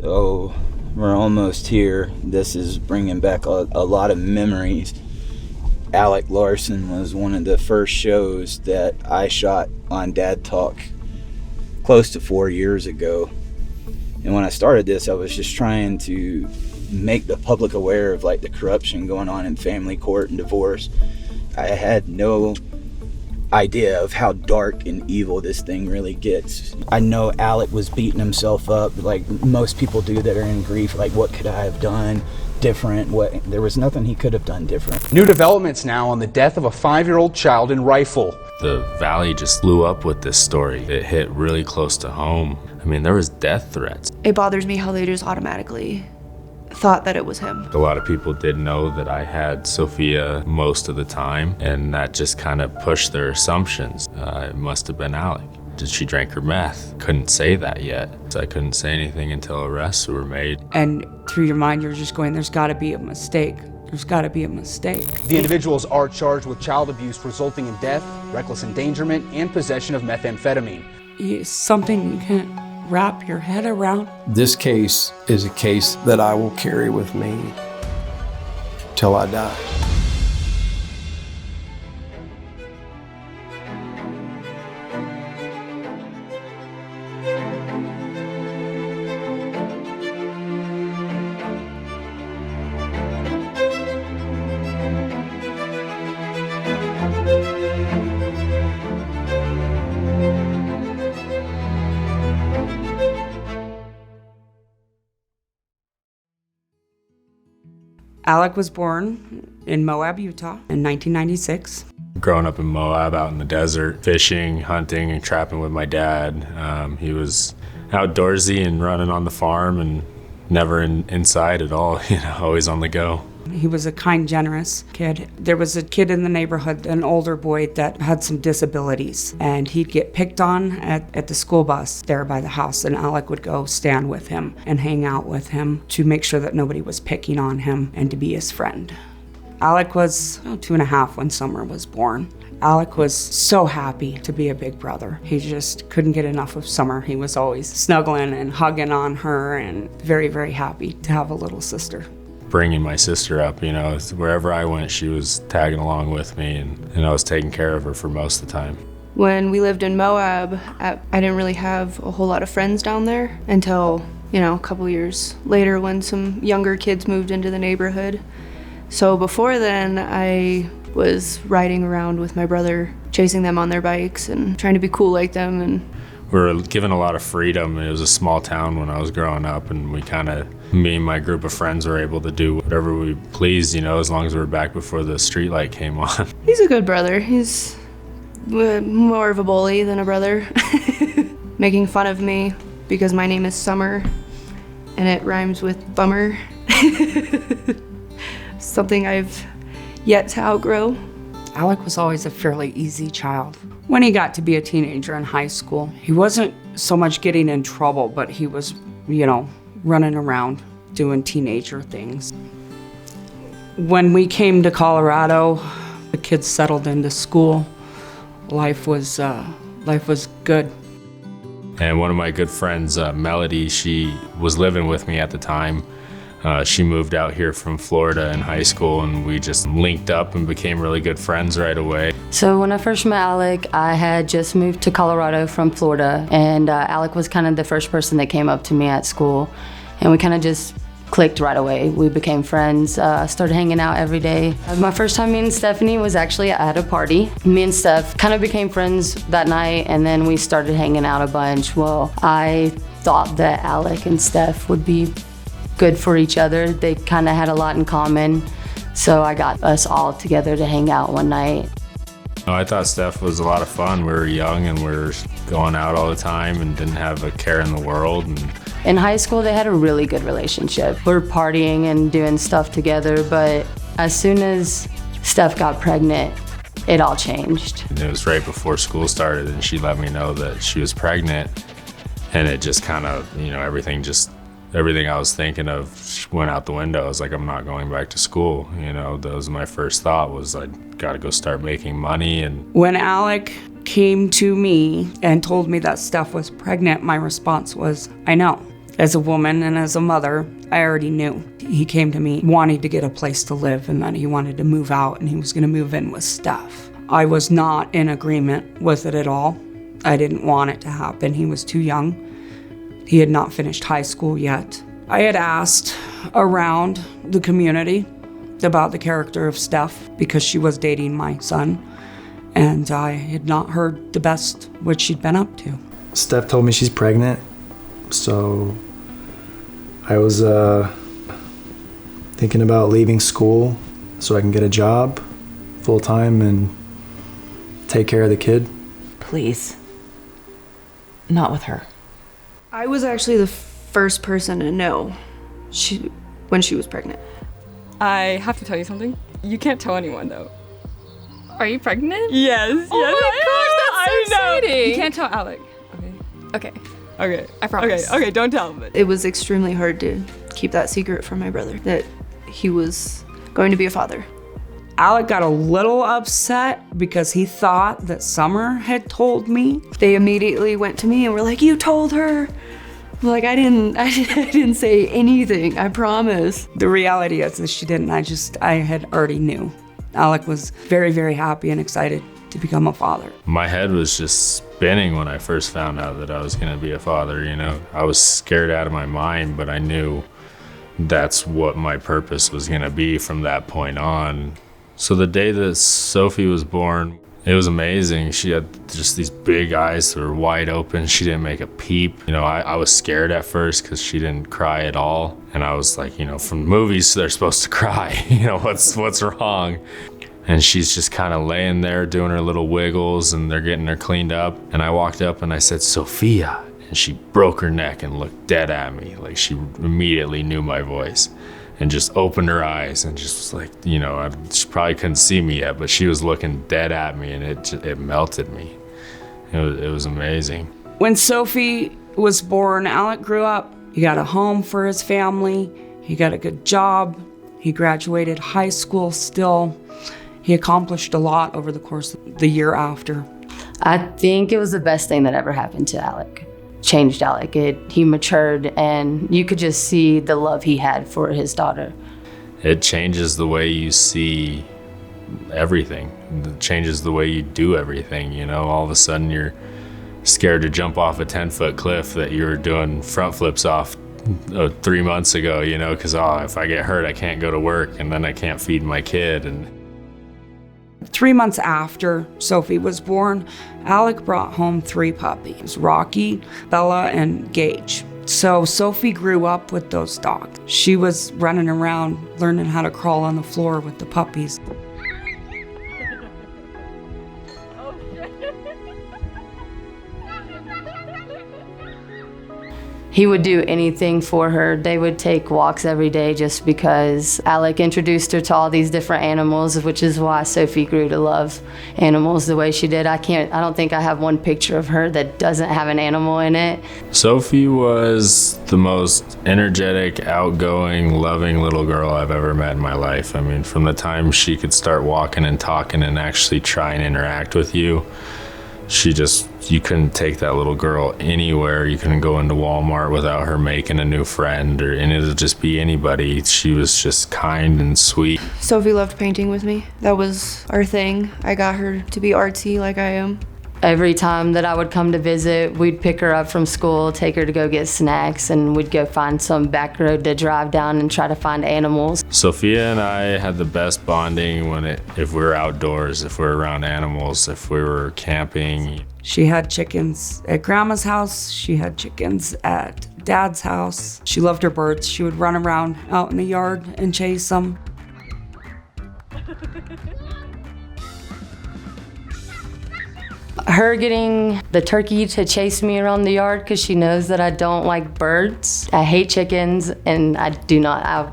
So we're almost here. This is bringing back a lot of memories. Alec Larson was one of the first shows that I shot on Dad Talk close to 4 years ago. And when I started this, I was just trying to make the public aware of like the corruption going on in family court and divorce. I had no idea of how dark and evil this thing really gets. I know Alec was beating himself up like most people do that are in grief, like what could I have done different? There was nothing he could have done different. New developments now on the death of a 5-year-old child in Rifle. The Valley just blew up with this story. It hit really close to home. I mean, there was death threats. It bothers me how they just automatically thought that it was him. A lot of people did know that I had Sophia most of the time, and that just kind of pushed their assumptions. It must have been Alec. Did she drink her meth? Couldn't say that yet. So I couldn't say anything until arrests were made. And through your mind, you're just going, there's gotta be a mistake. There's gotta be a mistake. The individuals are charged with child abuse resulting in death, reckless endangerment, and possession of methamphetamine. It's something you can't wrap your head around. This case is a case that I will carry with me till I die. Alec was born in Moab, Utah in 1996. Growing up in Moab, out in the desert, fishing, hunting, and trapping with my dad. He was outdoorsy and running on the farm and never inside at all, always on the go. He was a kind, generous kid. There was a kid in the neighborhood, an older boy that had some disabilities, and he'd get picked on at the school bus there by the house, and Alec would go stand with him and hang out with him to make sure that nobody was picking on him and to be his friend. Alec was 2.5 when Summer was born. Alec was so happy to be a big brother. He just couldn't get enough of Summer. He was always snuggling and hugging on her and very, very happy to have a little sister. Bringing my sister up, wherever I went, she was tagging along with me, and I was taking care of her for most of the time. When we lived in Moab, I didn't really have a whole lot of friends down there until, a couple years later when some younger kids moved into the neighborhood. So before then, I was riding around with my brother, chasing them on their bikes and trying to be cool like them. And we were given a lot of freedom. It was a small town when I was growing up, and me and my group of friends were able to do whatever we pleased, as long as we were back before the street light came on. He's a good brother. He's more of a bully than a brother. Making fun of me because my name is Summer and it rhymes with bummer. Something I've yet to outgrow. Alec was always a fairly easy child. When he got to be a teenager in high school, he wasn't so much getting in trouble, but he was, running around doing teenager things. When we came to Colorado, the kids settled into school. Life was good. And one of my good friends, Melody, she was living with me at the time. She moved out here from Florida in high school, and we just linked up and became really good friends right away. So when I first met Alec, I had just moved to Colorado from Florida, and Alec was kind of the first person that came up to me at school, and we kind of just clicked right away. We became friends, started hanging out every day. My first time meeting Stephanie was actually at a party. Me and Steph kind of became friends that night, and then we started hanging out a bunch. Well, I thought that Alec and Steph would be good for each other. They kind of had a lot in common, so I got us all together to hang out one night. I thought Steph was a lot of fun. We were young and we were going out all the time and didn't have a care in the world. In high school, they had a really good relationship. We were partying and doing stuff together, but as soon as Steph got pregnant, it all changed. It was right before school started, and she let me know that she was pregnant, and it just kind of, everything just Everything I was thinking of went out the window. I was like, I'm not going back to school. You know, that was my first thought, was I got to go start making money. And When Alec came to me and told me that Steph was pregnant, my response was, I know. As a woman and as a mother, I already knew. He came to me wanting to get a place to live and that he wanted to move out and he was going to move in with Steph. I was not in agreement with it at all. I didn't want it to happen. He was too young. He had not finished high school yet. I had asked around the community about the character of Steph because she was dating my son, and I had not heard the best what she'd been up to. Steph told me she's pregnant, so I was thinking about leaving school so I can get a job full-time and take care of the kid. Please. Not with her. I was actually the first person to know when she was pregnant. I have to tell you something. You can't tell anyone, though. Are you pregnant? Yes. Oh yes, my gosh, that's so exciting. You can't tell Alec. Okay. Okay. I promise. Okay, don't tell him. It was extremely hard to keep that secret from my brother, that he was going to be a father. Alec got a little upset because he thought that Summer had told me. They immediately went to me and were like, you told her. I'm like, I didn't say anything, I promise. The reality is that she didn't. I had already knew. Alec was very, very happy and excited to become a father. my head was just spinning when I first found out that I was going to be a father, you know. I was scared out of my mind, but I knew that's what my purpose was going to be from that point on. So the day that Sophie was born, it was amazing. She had just these big eyes that were wide open. She didn't make a peep. You know, I was scared at first because she didn't cry at all. And I was like, you know, from movies, they're supposed to cry. You know, what's wrong? And she's just kind of laying there doing her little wiggles and they're getting her cleaned up. And I walked up and I said, Sophia. And she broke her neck and looked dead at me. Like she immediately knew my voice and just opened her eyes and just was like, you know, she probably couldn't see me yet, but she was looking dead at me and it melted me. It was amazing. When Sophie was born, Alec grew up. He got a home for his family. He got a good job. He graduated high school still. He accomplished a lot over the course of the year after. I think it was the best thing that ever happened to Alec. Changed Alec. He matured and you could just see the love he had for his daughter. It changes the way you see everything. It changes the way you do everything, you know. All of a sudden you're scared to jump off a 10-foot cliff that you were doing front flips off 3 months ago, you know, because if I get hurt I can't go to work and then I can't feed my kid. And 3 months after Sophie was born, Alec brought home 3 puppies, Rocky, Bella, and Gage. So Sophie grew up with those dogs. She was running around, learning how to crawl on the floor with the puppies. He would do anything for her. They would take walks every day just because Alec introduced her to all these different animals, which is why Sophie grew to love animals the way she did. I don't think I have one picture of her that doesn't have an animal in it. Sophie was the most energetic, outgoing, loving little girl I've ever met in my life. I mean, from the time she could start walking and talking and actually try and interact with you, you couldn't take that little girl anywhere. You couldn't go into Walmart without her making a new friend, and it'll just be anybody. She was just kind and sweet. Sophie loved painting with me. That was our thing. I got her to be artsy like I am. Every time that I would come to visit, we'd pick her up from school, take her to go get snacks, and we'd go find some back road to drive down and try to find animals. Sophia and I had the best bonding if we were outdoors, if we were around animals, if we were camping. She had chickens at Grandma's house. She had chickens at Dad's house. She loved her birds. She would run around out in the yard and chase them. Her getting the turkey to chase me around the yard because she knows that I don't like birds. I hate chickens, and I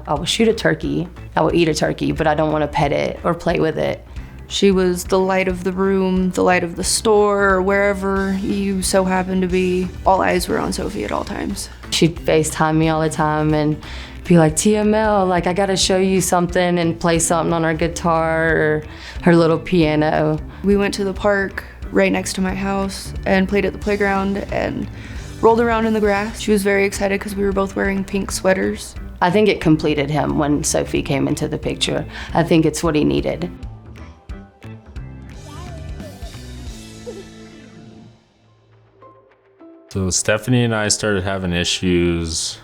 will shoot a turkey. I will eat a turkey, but I don't want to pet it or play with it. She was the light of the room, the light of the store, or wherever you so happened to be. All eyes were on Sophie at all times. She'd FaceTime me all the time and be like, TML, like I gotta show you something, and play something on her guitar or her little piano. We went to the park right next to my house and played at the playground and rolled around in the grass. She was very excited because we were both wearing pink sweaters. I think it completed him when Sophie came into the picture. I think it's what he needed. So Stephanie and I started having issues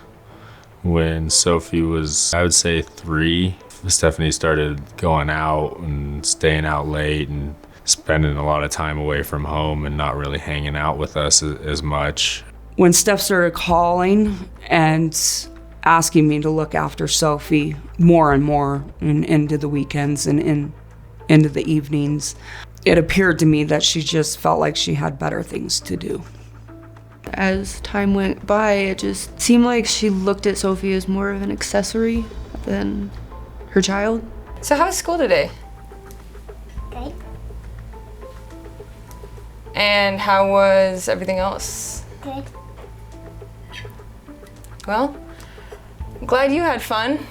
when Sophie was, I would say, 3. Stephanie started going out and staying out late and spending a lot of time away from home and not really hanging out with us as much. When Steph started calling and asking me to look after Sophie more and more into the weekends and into the evenings, it appeared to me that she just felt like she had better things to do. As time went by, it just seemed like she looked at Sophie as more of an accessory than her child. So how was school today? Good. And how was everything else? Good. Well, I'm glad you had fun,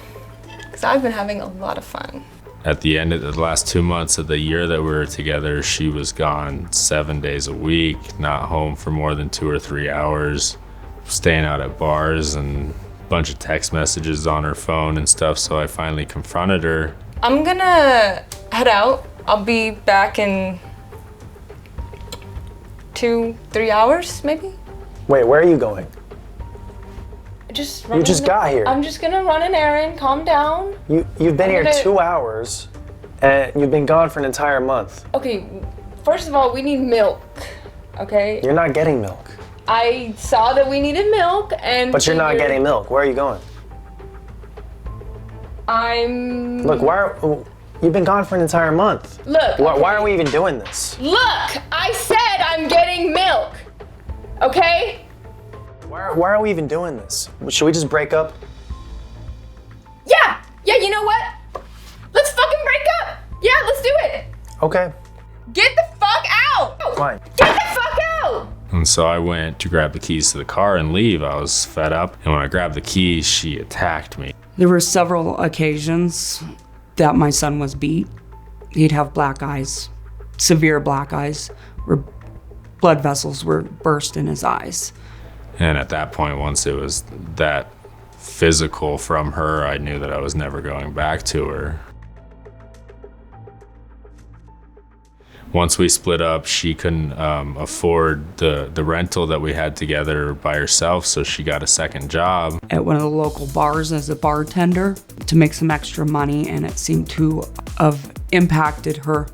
because I've been having a lot of fun. At the end of the last 2 months of the year that we were together, she was gone 7 days a week, not home for more than 2 or 3 hours, staying out at bars, and a bunch of text messages on her phone and stuff. So I finally confronted her. I'm gonna head out. I'll be back in 2-3 hours, maybe? Wait, where are you going? You just got here. I'm just gonna run an errand, calm down. You've been here 2 hours, and you've been gone for an entire month. Okay, first of all, we need milk, okay? You're not getting milk. I saw that we needed milk and But you're not getting milk. Where are you going? Look, you've been gone for an entire month. Look. Why are we even doing this? Look, I said I'm getting milk, okay? Why are we even doing this? Should we just break up? Yeah, you know what? Let's fucking break up. Yeah, let's do it. Okay, Get the fuck out. fine. Get the fuck out. And so I went to grab the keys to the car and leave. I was fed up. And when I grabbed the keys, she attacked me. There were several occasions that my son was beat. He'd have black eyes, severe black eyes, where blood vessels were burst in his eyes. And at that point, once it was that physical from her, I knew that I was never going back to her. Once we split up, she couldn't afford the rental that we had together by herself, so she got a second job. At one of the local bars as a bartender to make some extra money, and it seemed to have impacted her.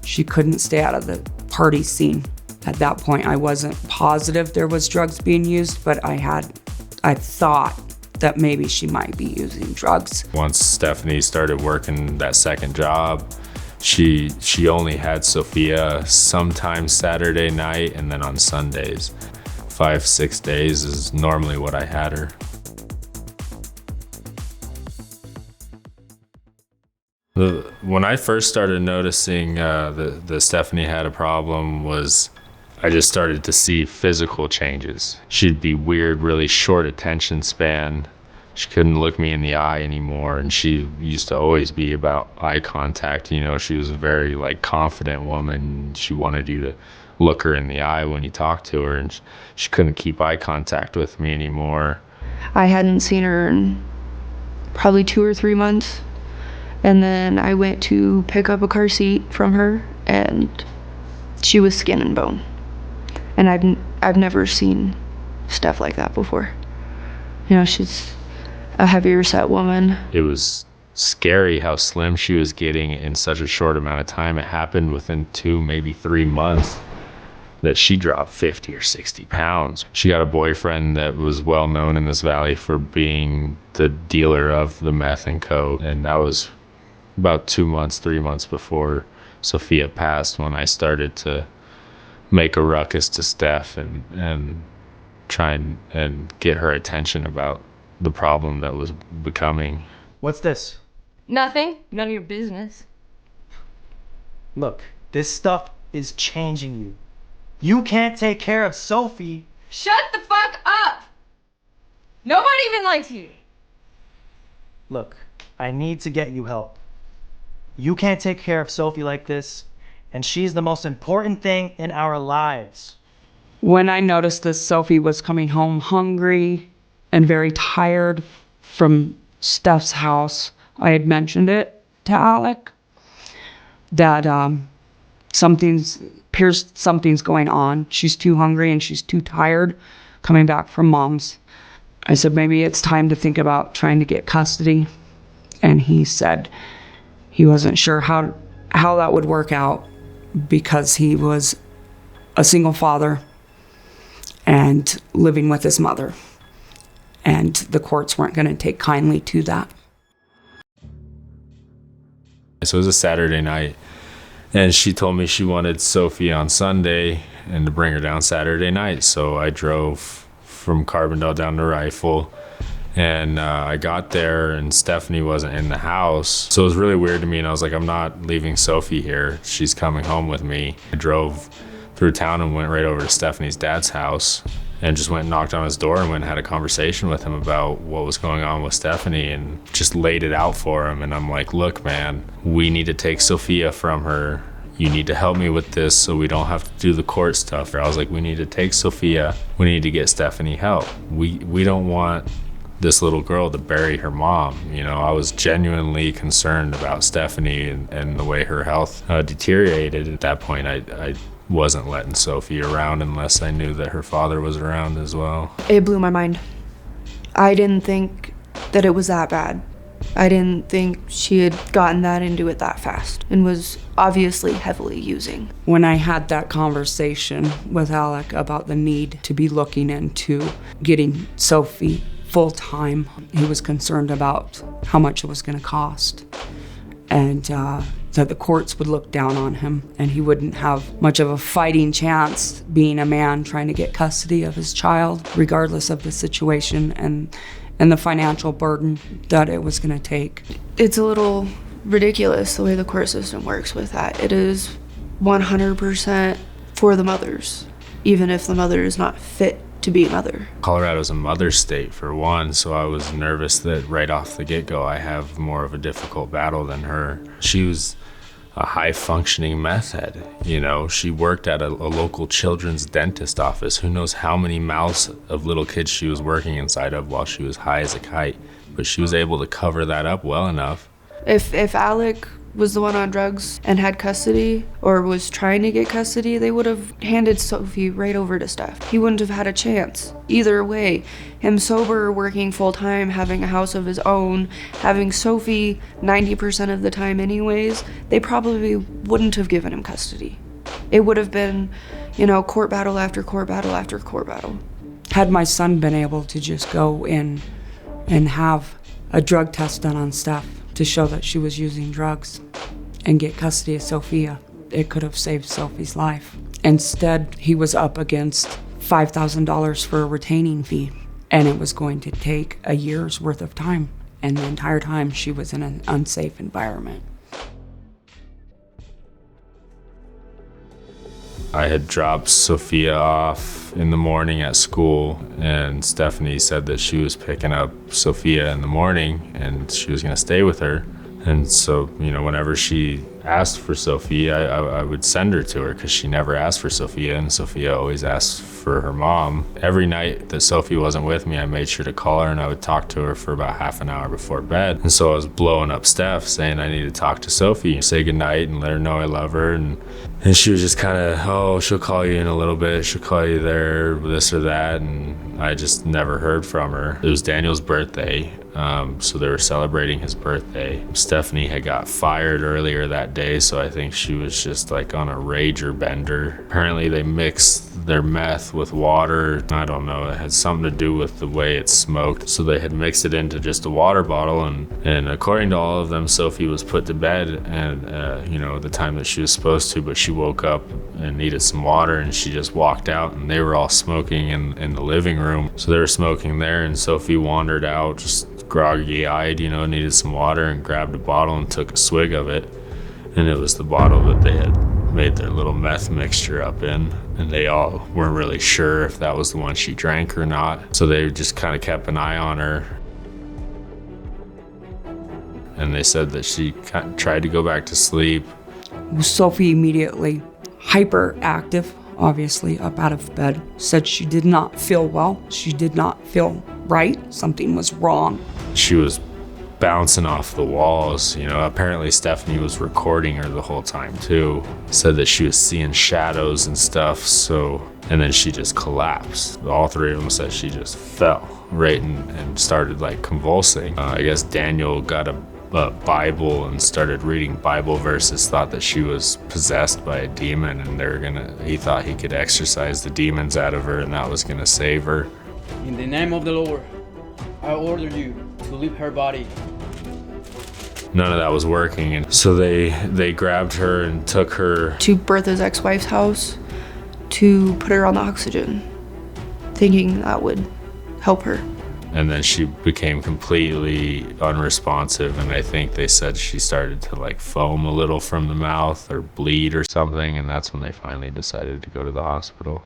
She couldn't stay out of the party scene. At that point, I wasn't positive there was drugs being used, but I thought that maybe she might be using drugs. Once Stephanie started working that second job, she only had Sophia sometimes Saturday night and then on Sundays. 5-6 days is normally what I had her. When I first started noticing that Stephanie had a problem was I just started to see physical changes. She'd be weird, really short attention span. She couldn't look me in the eye anymore, and she used to always be about eye contact. You know, she was a very confident woman. She wanted you to look her in the eye when you talked to her, and she couldn't keep eye contact with me anymore. I hadn't seen her in probably 2 or 3 months. And then I went to pick up a car seat from her, and she was skin and bone. And I've never seen stuff like that before. You know, she's a heavier set woman. It was scary how slim she was getting in such a short amount of time. It happened within 2, maybe 3 months that she dropped 50 or 60 pounds. She got a boyfriend that was well known in this valley for being the dealer of the meth and coke. And that was about 2 months, 3 months before Sophia passed, when I started to make a ruckus to Steph and try and get her attention about the problem that was becoming. What's this? Nothing. None of your business. Look, this stuff is changing you. You can't take care of Sophie. Shut the fuck up! Nobody even likes you. Look, I need to get you help. You can't take care of Sophie like this, and she's the most important thing in our lives. When I noticed that Sophie was coming home hungry and very tired from Steph's house, I had mentioned it to Alec that something's going on. She's too hungry and she's too tired coming back from mom's. I said, maybe it's time to think about trying to get custody. And he said he wasn't sure how that would work out because he was a single father and living with his mother. And the courts weren't going to take kindly to that. So it was a Saturday night, and she told me she wanted Sophie on Sunday and to bring her down Saturday night. So I drove from Carbondale down to Rifle, and I got there and Stephanie wasn't in the house. So it was really weird to me, and I was like, I'm not leaving Sophie here. She's coming home with me. I drove through town and went right over to Stephanie's dad's house and just went and knocked on his door and went and had a conversation with him about what was going on with Stephanie and just laid it out for him. And I'm like, look, man, we need to take Sophia from her. You need to help me with this so we don't have to do the court stuff. I was like, we need to take Sophia. We need to get Stephanie help. We don't want this little girl to bury her mom. You know, I was genuinely concerned about Stephanie and the way her health deteriorated. At that point, I wasn't letting Sophie around unless I knew that her father was around as well. It blew my mind. I didn't think that it was that bad. I didn't think she had gotten that into it that fast and was obviously heavily using. When I had that conversation with Alec about the need to be looking into getting Sophie full-time, he was concerned about how much it was going to cost and that the courts would look down on him and he wouldn't have much of a fighting chance being a man trying to get custody of his child, regardless of the situation and the financial burden that it was going to take. It's a little ridiculous the way the court system works with that. It is 100% for the mothers, even if the mother is not fit to be a mother. Colorado's a mother state for one, so I was nervous that right off the get-go I have more of a difficult battle than her. She was a high-functioning meth head. You know, she worked at a local children's dentist office. Who knows how many mouths of little kids she was working inside of while she was high as a kite. But she was able to cover that up well enough. If Alec was the one on drugs and had custody or was trying to get custody, they would have handed Sophie right over to Steph. He wouldn't have had a chance. Either way, him sober, working full-time, having a house of his own, having Sophie 90% of the time anyways, they probably wouldn't have given him custody. It would have been, court battle after court battle after court battle. Had my son been able to just go in and have a drug test done on Steph to show that she was using drugs and get custody of Sophia, it could have saved Sophie's life. Instead, he was up against $5,000 for a retaining fee, and it was going to take a year's worth of time, and the entire time she was in an unsafe environment. I had dropped Sophia off in the morning at school, and Stephanie said that she was picking up Sophia in the morning and she was going to stay with her. And so, whenever she asked for Sophia, I would send her to her because she never asked for Sophia, and Sophia always asked for her mom. Every night that Sophie wasn't with me, I made sure to call her and I would talk to her for about half an hour before bed. And so I was blowing up Steph saying I need to talk to Sophie, say goodnight and let her know I love her. And she was just kind of, she'll call you in a little bit, she'll call you there, this or that. And I just never heard from her. It was Daniel's birthday. So they were celebrating his birthday. Stephanie had got fired earlier that day, so I think she was just like on a rager bender. Apparently they mixed their meth with water. I don't know, it had something to do with the way it smoked. So they had mixed it into just a water bottle, and according to all of them, Sophie was put to bed and the time that she was supposed to, but she woke up and needed some water, and she just walked out, and they were all smoking in the living room. So they were smoking there, and Sophie wandered out just groggy-eyed, needed some water, and grabbed a bottle and took a swig of it. And it was the bottle that they had made their little meth mixture up in, and they all weren't really sure if that was the one she drank or not. So they just kind of kept an eye on her. And they said that she tried to go back to sleep. Sophie immediately, hyperactive, obviously up out of bed, said she did not feel well. She did not feel right. Something was wrong. She was bouncing off the walls. Apparently Stephanie was recording her the whole time too. Said that she was seeing shadows and stuff, and then she just collapsed. All three of them said she just fell right and started like convulsing. I guess Daniel got a Bible and started reading Bible verses, thought that she was possessed by a demon, and he thought he could exorcise the demons out of her, and that was gonna save her. In the name of the Lord, I order you to leave her body. None of that was working, and so they grabbed her and took her to Bertha's ex-wife's house to put her on the oxygen, thinking that would help her. And then she became completely unresponsive, and I think they said she started to like foam a little from the mouth or bleed or something, and that's when they finally decided to go to the hospital.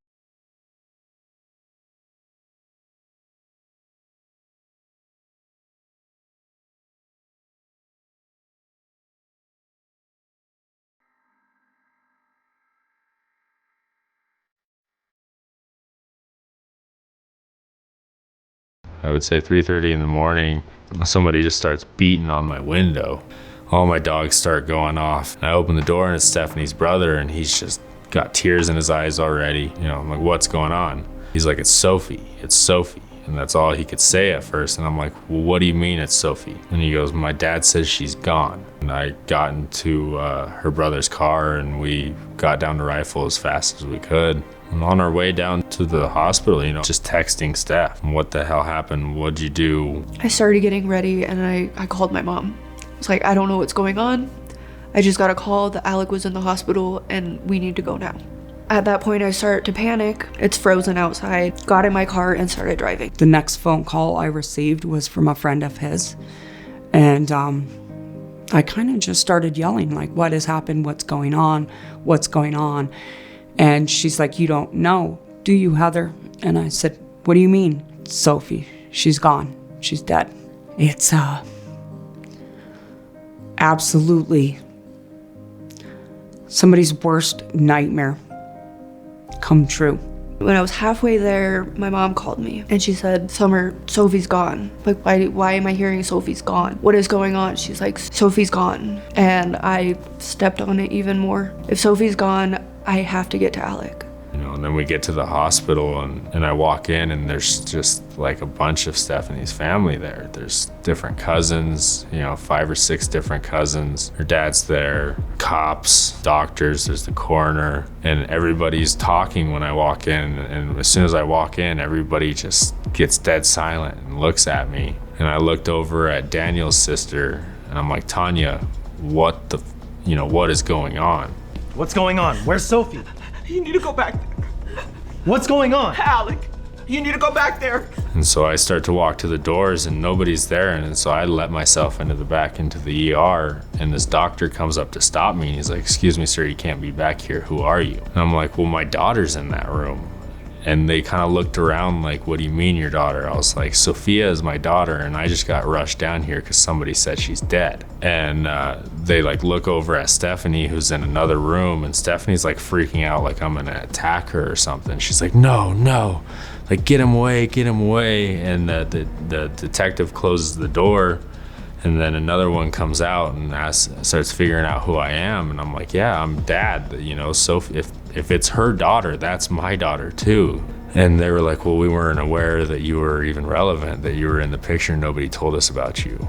I would say 3:30 in the morning, somebody just starts beating on my window. All my dogs start going off. I open the door and it's Stephanie's brother, and he's just got tears in his eyes already. I'm like, what's going on? He's like, it's Sophie. And that's all he could say at first. And I'm like, well, what do you mean it's Sophie? And he goes, my dad says she's gone. And I got into her brother's car, and we got down to Rifle as fast as we could. And on our way down to the hospital, just texting Steph, what the hell happened? What'd you do? I started getting ready, and I called my mom. I was like, I don't know what's going on. I just got a call that Alec was in the hospital and we need to go now. At that point, I start to panic. It's frozen outside. Got in my car and started driving. The next phone call I received was from a friend of his. And I kind of just started yelling, like, what has happened? What's going on? What's going on? And she's like, you don't know, do you, Heather? And I said, what do you mean? Sophie, she's gone. She's dead. It's absolutely somebody's worst nightmare come true. When I was halfway there, my mom called me and she said, Summer, Sophie's gone. Like, why am I hearing Sophie's gone? What is going on? She's like, Sophie's gone. And I stepped on it even more. If Sophie's gone, I have to get to Alec. And then we get to the hospital, and I walk in, and there's just like a bunch of Stephanie's family there. There's different cousins, 5 or 6 different cousins. Her dad's there, cops, doctors, there's the coroner, and everybody's talking when I walk in. And as soon as I walk in, everybody just gets dead silent and looks at me. And I looked over at Daniel's sister, and I'm like, Tanya, what is going on? What's going on? Where's Sophie? You need to go back there. What's going on? Alec, you need to go back there. And so I start to walk to the doors, and nobody's there. And so I let myself into the ER, and this doctor comes up to stop me, and he's like, excuse me, sir, you can't be back here. Who are you? And I'm like, well, my daughter's in that room. And they kind of looked around like, what do you mean your daughter? I was like, Sophia is my daughter, and I just got rushed down here because somebody said she's dead. And they like look over at Stephanie, who's in another room, and Stephanie's like freaking out like I'm gonna attack her or something. She's like, no, like get him away. And the detective closes the door, and then another one comes out and starts figuring out who I am. And I'm like, yeah, I'm dad, Sophie, if it's her daughter, that's my daughter too. And they were like, well, we weren't aware that you were even relevant, that you were in the picture. Nobody told us about you.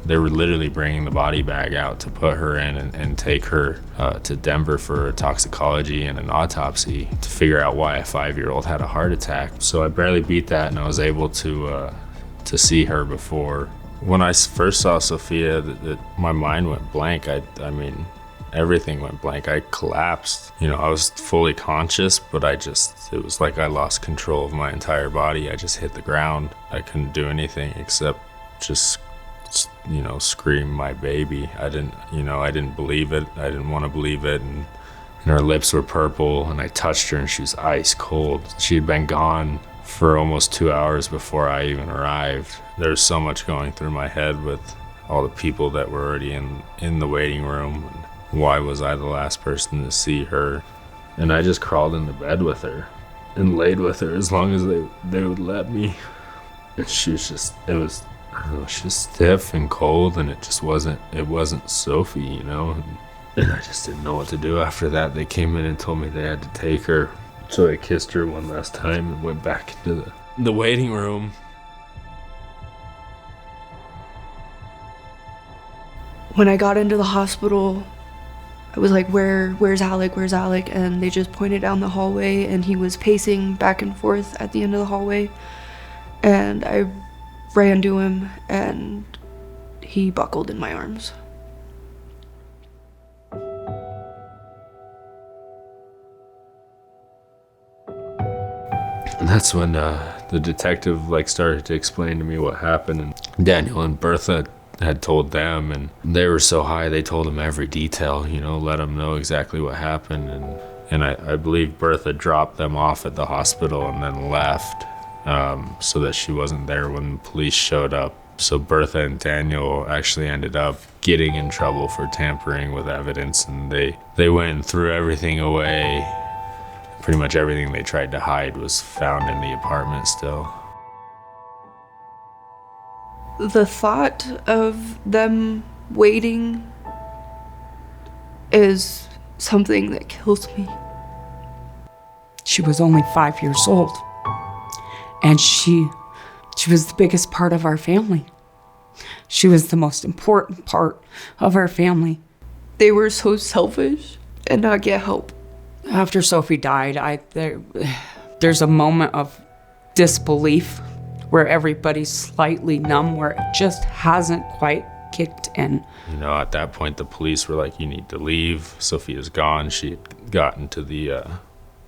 They were literally bringing the body bag out to put her in and take her to Denver for toxicology and an autopsy to figure out why a 5-year-old had a heart attack. So I barely beat that, and I was able to see her before. When I first saw Sophia, my mind went blank. I mean, everything went blank. I collapsed. I was fully conscious, but it was like I lost control of my entire body. I just hit the ground. I couldn't do anything except just scream my baby. I didn't believe it. I didn't want to believe it. And her lips were purple, and I touched her and she was ice cold. She had been gone for almost 2 hours before I even arrived. There was so much going through my head with all the people that were already in the waiting room. And why was I the last person to see her? And I just crawled into bed with her and laid with her as long as they would let me. And she was just, I don't know, she was stiff and cold, and it wasn't Sophie, And I just didn't know what to do after that. They came in and told me they had to take her. So I kissed her one last time and went back into the waiting room. When I got into the hospital, I was like, where's Alec? Where's Alec? And they just pointed down the hallway, and he was pacing back and forth at the end of the hallway. And I ran to him, and he buckled in my arms. And that's when the detective started to explain to me what happened. And Daniel and Bertha had told them, and they were so high they told him every detail, let him know exactly what happened. And I believe Bertha dropped them off at the hospital and then left so that she wasn't there when the police showed up. So Bertha and Daniel actually ended up getting in trouble for tampering with evidence, and they went and threw everything away. Pretty much everything they tried to hide was found in the apartment still. The thought of them waiting is something that kills me. She was only 5 years old, and she was the biggest part of our family. She was the most important part of our family. They were so selfish and not get help. After Sophie died, there's a moment of disbelief where everybody's slightly numb, where it just hasn't quite kicked in. At that point, the police were like, you need to leave. Sophia's gone. She had gotten to the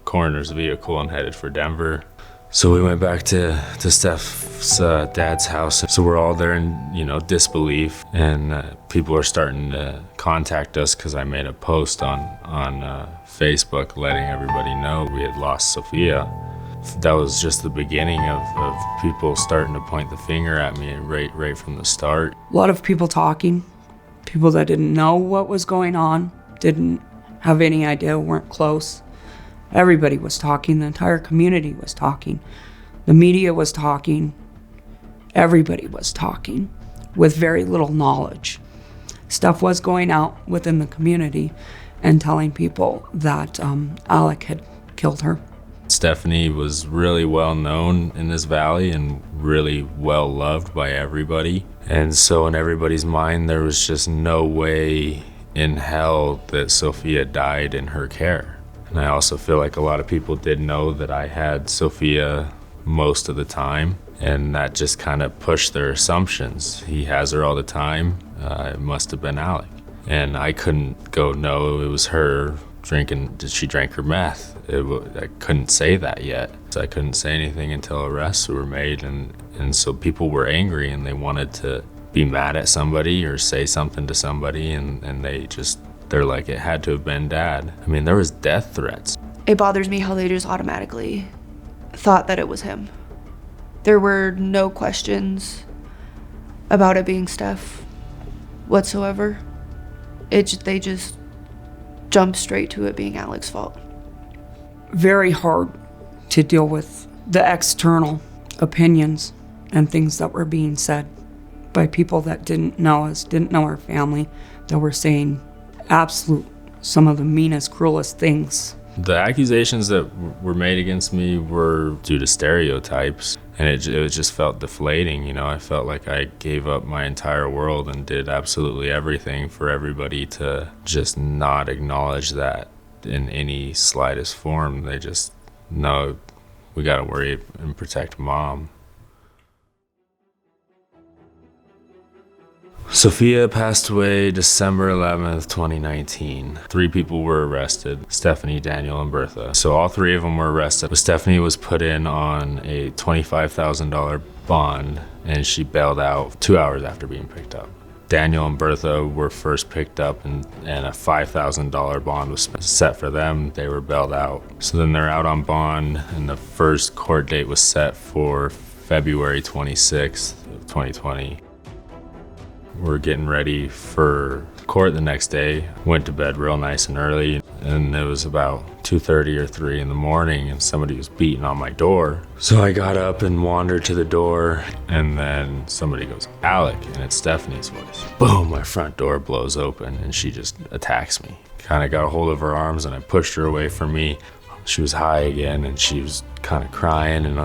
coroner's vehicle and headed for Denver. So we went back to Steph's dad's house. So we're all there in, disbelief. And people are starting to contact us because I made a post on Facebook letting everybody know we had lost Sophia. That was just the beginning of people starting to point the finger at me right from the start. A lot of people talking, people that didn't know what was going on, didn't have any idea, weren't close. Everybody was talking, the entire community was talking. The media was talking, everybody was talking with very little knowledge. Stuff was going out within the community and telling people that Alec had killed her. Stephanie was really well known in this valley and really well loved by everybody. And so in everybody's mind, there was just no way in hell that Sophia died in her care. And I also feel like a lot of people did know that I had Sophia most of the time, and that just kind of pushed their assumptions. He has her all the time. It must have been Alec. And I couldn't go, no, it was her drinking. She drank her meth. I couldn't say that yet. So I couldn't say anything until arrests were made, and so people were angry and they wanted to be mad at somebody or say something to somebody, and they're like, it had to have been Dad. I mean, there was death threats. It bothers me how they just automatically thought that it was him. There were no questions about it being Steph whatsoever. They just jumped straight to it being Alec's fault. Very hard to deal with the external opinions and things that were being said by people that didn't know us, didn't know our family, that were saying some of the meanest, cruelest things. The accusations that were made against me were due to stereotypes, and it just felt deflating. I felt like I gave up my entire world and did absolutely everything for everybody to just not acknowledge that in any slightest form. They just, no, we gotta worry and protect Mom. Sophia passed away December 11th, 2019. 3 people were arrested, Stephanie, Daniel, and Bertha. So all 3 of them were arrested. But Stephanie was put in on a $25,000 bond, and she bailed out 2 hours after being picked up. Daniel and Bertha were first picked up, and a $5,000 bond was set for them. They were bailed out. So then they're out on bond, and the first court date was set for February 26th of 2020. We're getting ready for court the next day. Went to bed real nice and early, and it was about 2:30 or 3 in the morning, and somebody was beating on my door. So I got up and wandered to the door, and then somebody goes, "Alec," and it's Stephanie's voice. Boom, my front door blows open, and she just attacks me. Kind of got a hold of her arms, and I pushed her away from me. She was high again, and she was kind of crying, and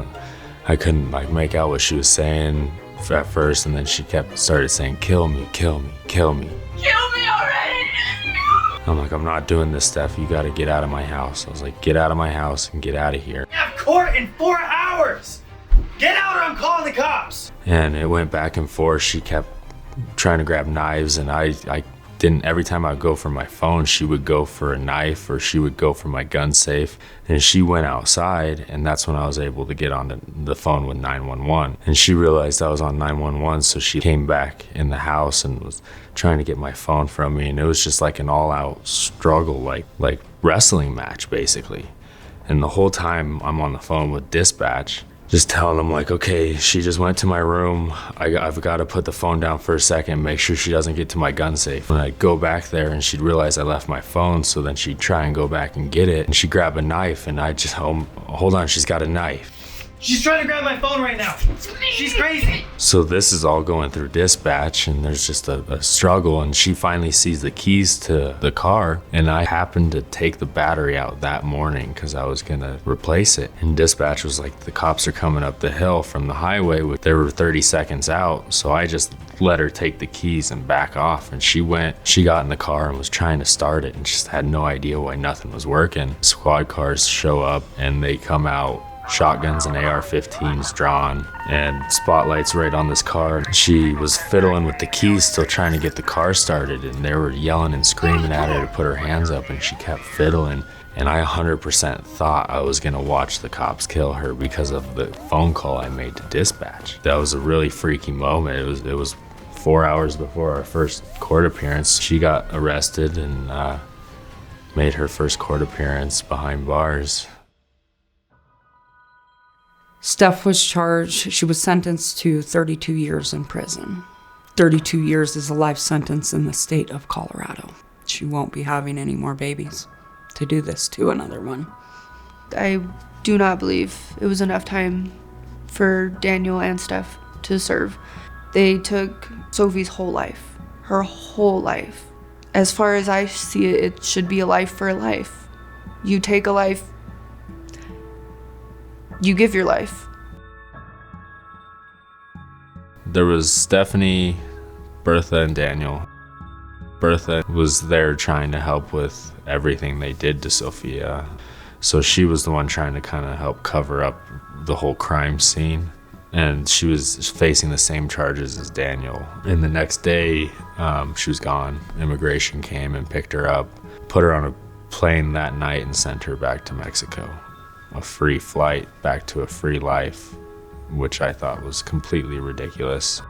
I couldn't make out what she was saying at first, and then she started saying, "Kill me, kill me, kill me. Kill me already!" I'm like, "I'm not doing this, Steph. You gotta get out of my house." I was like, "Get out of my house and get out of here." I have court in 4 hours! Get out or I'm calling the cops! And it went back and forth. She kept trying to grab knives, and I didn't. Every time I would go for my phone, she would go for a knife, or she would go for my gun safe. And she went outside, and that's when I was able to get on the phone with 911. And she realized I was on 911, so she came back in the house and was trying to get my phone from me. And it was just like an all-out struggle, like wrestling match, basically. And the whole time I'm on the phone with dispatch, just telling them like, "Okay, she just went to my room. I've got to put the phone down for a second, make sure she doesn't get to my gun safe." And I'd go back there, and she'd realize I left my phone, so then she'd try and go back and get it. And she'd grab a knife, and I'd just, hold on, she's got a knife. She's trying to grab my phone right now. She's crazy. So this is all going through dispatch, and there's just a struggle, and she finally sees the keys to the car, and I happened to take the battery out that morning because I was gonna replace it. And dispatch was like, "The cops are coming up the hill from the highway." They were 30 seconds out, so I just let her take the keys and back off. And she got in the car and was trying to start it, and just had no idea why nothing was working. Squad cars show up, and they come out, shotguns and AR-15s drawn, and spotlights right on this car. She was fiddling with the keys, still trying to get the car started, and they were yelling and screaming at her to put her hands up, and she kept fiddling. And I 100% thought I was gonna watch the cops kill her because of the phone call I made to dispatch. That was a really freaky moment. It was 4 hours before our first court appearance. She got arrested and made her first court appearance behind bars. Steph was charged. She was sentenced to 32 years in prison. 32 years is a life sentence in the state of Colorado. She won't be having any more babies to do this to another one. I do not believe it was enough time for Daniel and Steph to serve. They took Sophie's whole life, her whole life. As far as I see it, it should be a life for a life. You take a life, you give your life. There was Stephanie, Bertha, and Daniel. Bertha was there trying to help with everything they did to Sophia. So she was the one trying to kind of help cover up the whole crime scene. And she was facing the same charges as Daniel. And the next day, she was gone. Immigration came and picked her up, put her on a plane that night, and sent her back to Mexico. A free flight back to a free life, which I thought was completely ridiculous.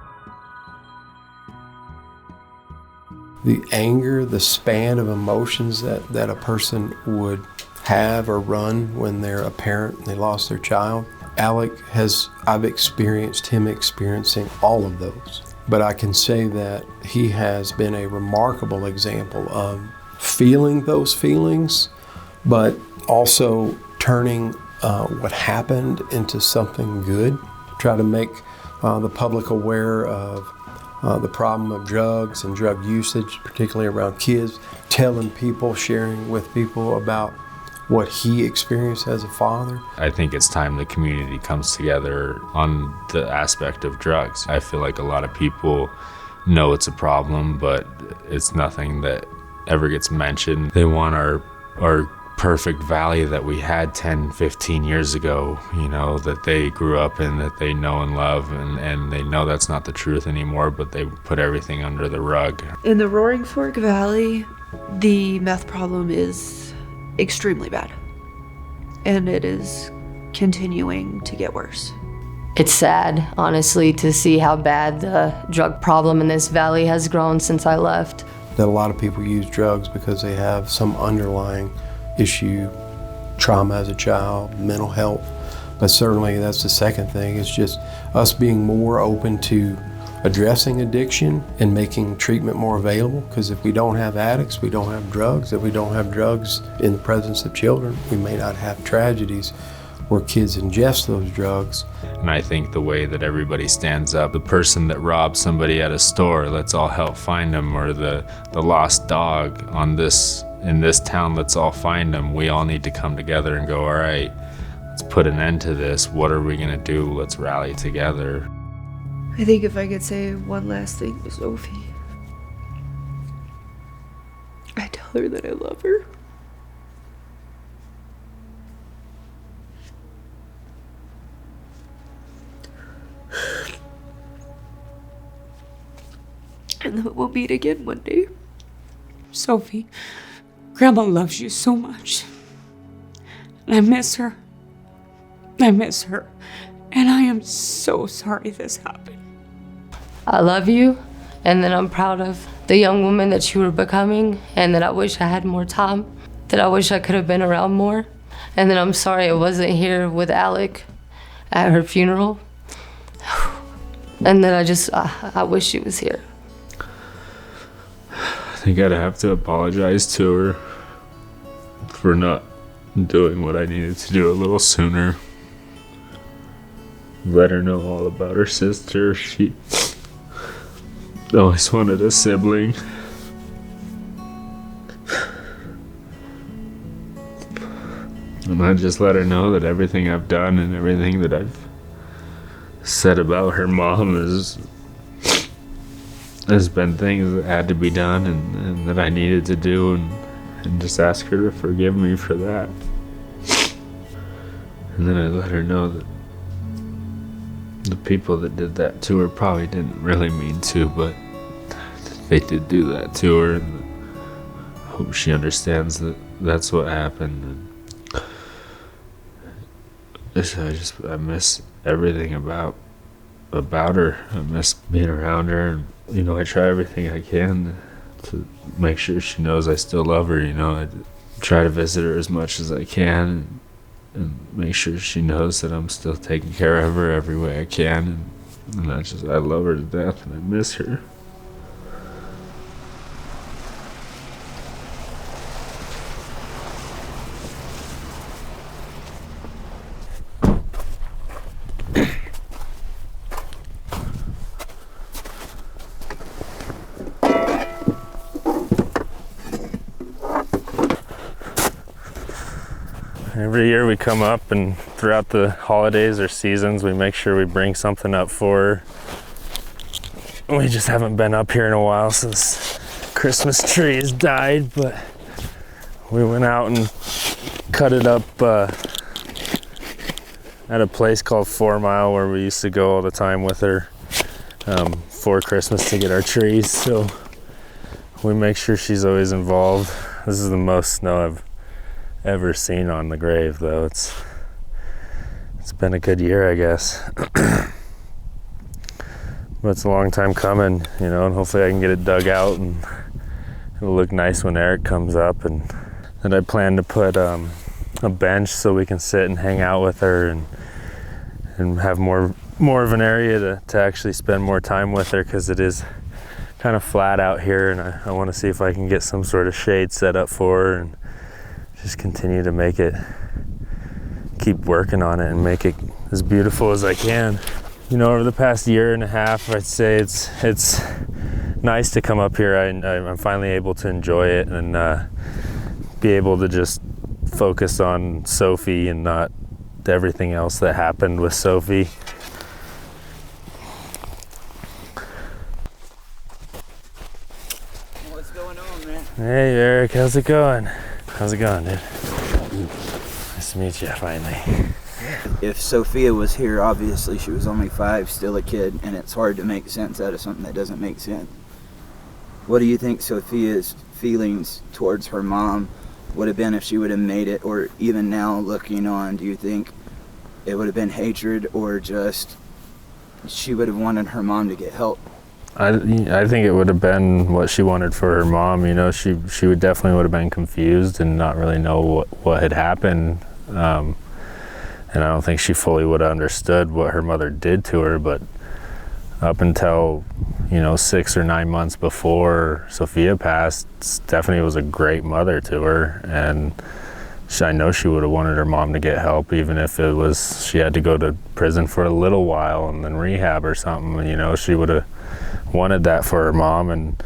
The anger, the span of emotions that a person would have or run when they're a parent and they lost their child. I've experienced him experiencing all of those. But I can say that he has been a remarkable example of feeling those feelings, but also turning what happened into something good. Try to make the public aware of the problem of drugs and drug usage, particularly around kids, telling people, sharing with people about what he experienced as a father. I think it's time the community comes together on the aspect of drugs. I feel like a lot of people know it's a problem, but it's nothing that ever gets mentioned. They want our perfect valley that we had 10, 15 years ago, that they grew up in, that they know and love, and they know that's not the truth anymore, but they put everything under the rug. In the Roaring Fork Valley, the meth problem is extremely bad, and it is continuing to get worse. It's sad, honestly, to see how bad the drug problem in this valley has grown since I left. That a lot of people use drugs because they have some underlying issue, trauma as a child, mental health. But certainly that's the second thing, is just us being more open to addressing addiction and making treatment more available. Because if we don't have addicts, we don't have drugs. If we don't have drugs in the presence of children, we may not have tragedies where kids ingest those drugs. And I think the way that everybody stands up, the person that robbed somebody at a store, let's all help find them, or the lost dog in this town, let's all find them. We all need to come together and go, all right, let's put an end to this. What are we gonna do? Let's rally together. I think if I could say one last thing to Sophie, I tell her that I love her. And then we'll meet again one day. Sophie, Grandma loves you so much. And I miss her. I miss her. And I am so sorry this happened. I love you, and that I'm proud of the young woman that you were becoming, and that I wish I had more time, that I wish I could have been around more, and that I'm sorry I wasn't here with Alec at her funeral, and that I wish she was here. I think I'd have to apologize to her for not doing what I needed to do a little sooner. Let her know all about her sister. She always wanted a sibling. And I just let her know that everything I've done and everything that I've said about her mom has been things that had to be done and that I needed to do, and just ask her to forgive me for that. And then I let her know that the people that did that to her probably didn't really mean to, but they did do that to her, and I hope she understands that that's what happened. And I miss everything about her. I miss being around her, and I try everything I can to make sure she knows I still love her. I try to visit her as much as I can, and make sure she knows that I'm still taking care of her every way I can, and I love her to death, and I miss her. Every year we come up, and throughout the holidays or seasons, we make sure we bring something up for her. We just haven't been up here in a while since Christmas tree has died, but we went out and cut it up at a place called 4 Mile, where we used to go all the time with her for Christmas to get our trees. So we make sure she's always involved. This is the most snow I've ever seen on the grave, though. It's been a good year, I guess. But it's a long time coming, and hopefully I can get it dug out, and it'll look nice when Eric comes up. And then I plan to put a bench so we can sit and hang out with her, and have more of an area to actually spend more time with her, because it is kind of flat out here, and I want to see if I can get some sort of shade set up for her, and just continue to keep working on it and make it as beautiful as I can. Over the past year and a half, I'd say it's nice to come up here. I'm finally able to enjoy it and be able to just focus on Sophie and not everything else that happened with Sophie. What's going on, man? Hey Eric, how's it going? How's it going, dude? Nice to meet you, finally. If Sophia was here, obviously she was only 5, still a kid, and it's hard to make sense out of something that doesn't make sense. What do you think Sophia's feelings towards her mom would have been if she would have made it, or even now looking on, do you think it would have been hatred or just she would have wanted her mom to get help. I think it would have been what she wanted for her mom. You know, she would definitely would have been confused and not really know what had happened. And I don't think she fully would have understood what her mother did to her. But up until, 6 or 9 months before Sophia passed, Stephanie was a great mother to her. And I know she would have wanted her mom to get help, even if it was she had to go to prison for a little while and then rehab or something. She would have wanted that for her mom. And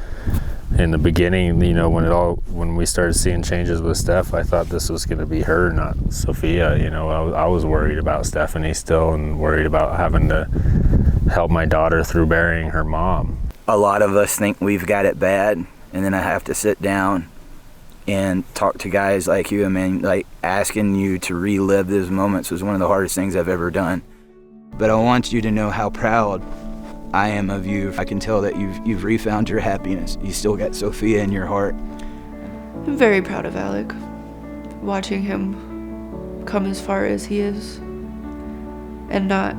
in the beginning, when we started seeing changes with Steph, I thought this was going to be her, not Sophia. I was worried about Stephanie still, and worried about having to help my daughter through burying her mom. A lot of us think we've got it bad, and then I have to sit down and talk to guys like you. I mean, like, asking you to relive those moments was one of the hardest things I've ever done. But I want you to know how proud I am of you. I can tell that you've refound your happiness. You still got Sophia in your heart. I'm very proud of Alec. Watching him come as far as he is and not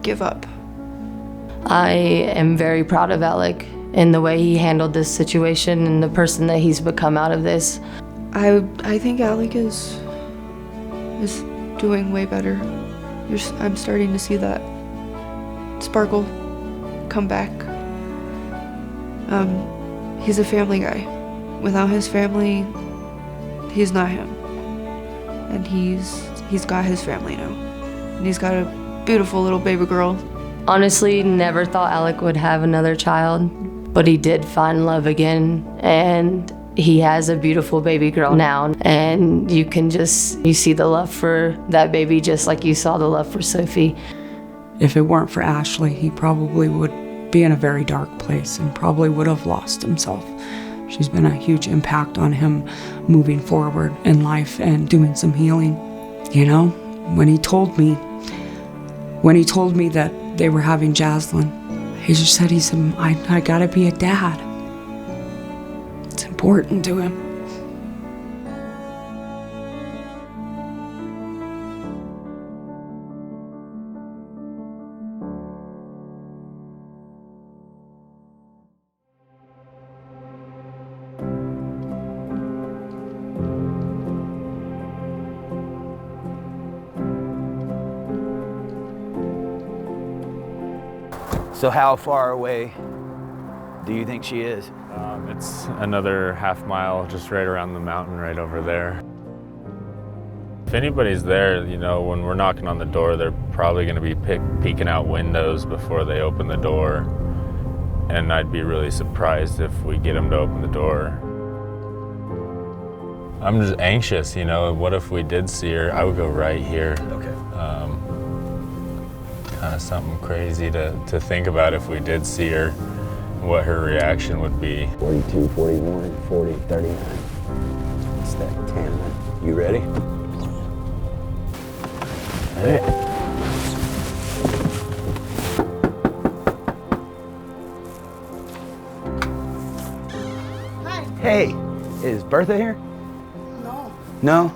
give up. I am very proud of Alec in the way he handled this situation and the person that he's become out of this. I think Alec is doing way better. I'm starting to see that sparkle come back. He's a family guy. Without his family, he's not him. And he's got his family now. And he's got a beautiful little baby girl. Honestly, never thought Alec would have another child, but he did find love again, and he has a beautiful baby girl now. And you see the love for that baby just like you saw the love for Sophie. If it weren't for Ashley, he probably would be in a very dark place and probably would have lost himself. She's been a huge impact on him moving forward in life and doing some healing. When he told me that they were having Jaslyn, he said, I gotta be a dad. It's important to him. So how far away do you think she is? It's another half mile, just right around the mountain right over there. If anybody's there, when we're knocking on the door, they're probably going to be peeking out windows before they open the door. And I'd be really surprised if we get them to open the door. I'm just anxious, what if we did see her? I would go right here. Okay. Kind of something crazy to think about if we did see her, what her reaction would be. 42, 41, 40, 39. It's that 10. You ready? All right. Hi. Hey, is Bertha here? No. No?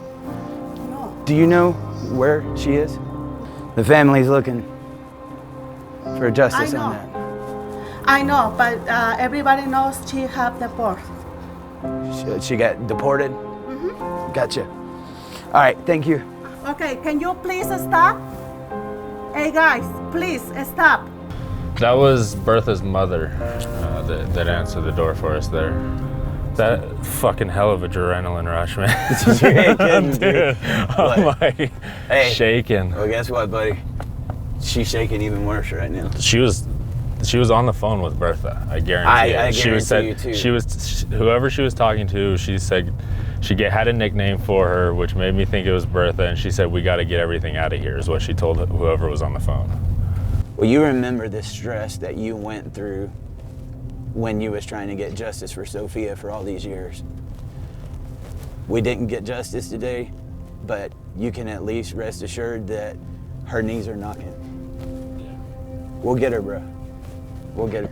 No. Do you know where she is? The family's looking for justice on that. I know, but everybody knows she have the birth. She got deported? Mm-hmm. Gotcha. All right, thank you. Okay, can you please stop? Hey guys, please stop. That was Bertha's mother that answered the door for us there. That fucking hell of adrenaline rush, man. You ain't kidding, dude. I'm like shaking. Well, guess what, buddy? She's shaking even worse right now. She was on the phone with Bertha. I guarantee it. I guarantee you too. Whoever she was talking to, she said she had a nickname for her, which made me think it was Bertha, and she said, "We got to get everything out of here," is what she told whoever was on the phone. Well, you remember the stress that you went through when you was trying to get justice for Sophia for all these years. We didn't get justice today, but you can at least rest assured that her knees are knocking. We'll get her, bro. We'll get her.